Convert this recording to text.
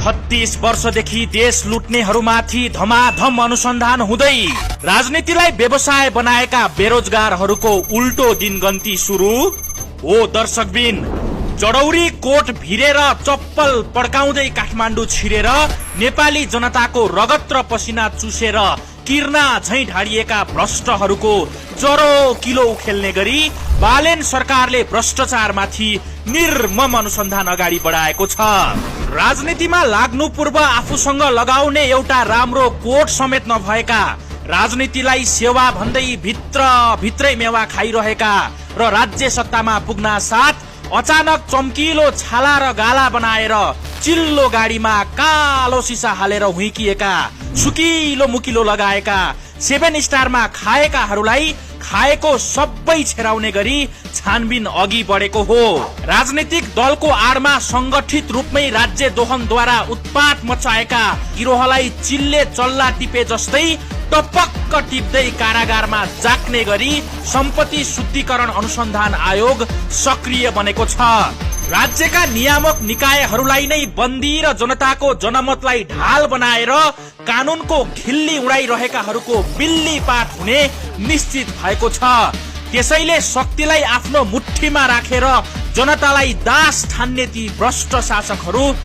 36 वर्षदेखि देश लुट्नेहरूमाथि धमाधम अनुसन्धान हुँदै राजनीतिलाई व्यवसाय बनाएका बेरोजगारहरूको उल्टो दिनगन्ती सुरु हो। दर्शकबिन, जडौरी कोट भिरेर चप्पल पड्काउँदै काठमाडौँ छिरेर नेपाली जनताको रगत र पसिना चुसेर किर्ना झैं ढाडिएका भ्रष्टहरूको जरो किलो उखेल्ने गरी बालेन सरकारले भ्रष्टाचारमाथि निर्मम अनुसन्धान अगाडि बढाएको छ। राजनीतिमा लाग्नु पूर्व आफूसँग लगाउने एउटा राम्रो कोट समेत नभएका, राजनीतिलाई सेवा भन्दै भित्रै मेवा खाइरहेका र राज्य सत्तामा पुग्न साथ अचानक चम्किलो छाला र गाला बनाएर चिल्लो गाडीमा कालो सिसा हालेर हुइकिएका, सुकिलो मुकिलो लगाएका, 7 स्टारमा खाएकाहरूलाई खाएको सबै छेराउने गरी छानबिन अघि बढेको हो। राजनीतिक दलको आडमा संगठित रूपमै राज्य दोहनद्वारा उत्पात मचाएका गिरोहलाई चिल्ले चल्ला टिपे जस्तै टपक्क टिप्दै कारागारमा जाक्ने गरी सम्पत्ति शुद्धिकरण अनुसन्धान आयोग सक्रिय बनेको छ। राज्यका नियामक निकायहरूलाई नै बन्दी र जनताको जनमतलाई ढाल बनाएर कानूनको खिल्ली उडाइरहेकाहरूको बिल्ली पाठ हुने निश्चित भएको छ। त्यसैले शक्तिलाई आफ्नो मुठ्ठीमा राखेर जनतालाई दास ठान्ने ती भ्रष्ट शासकहरू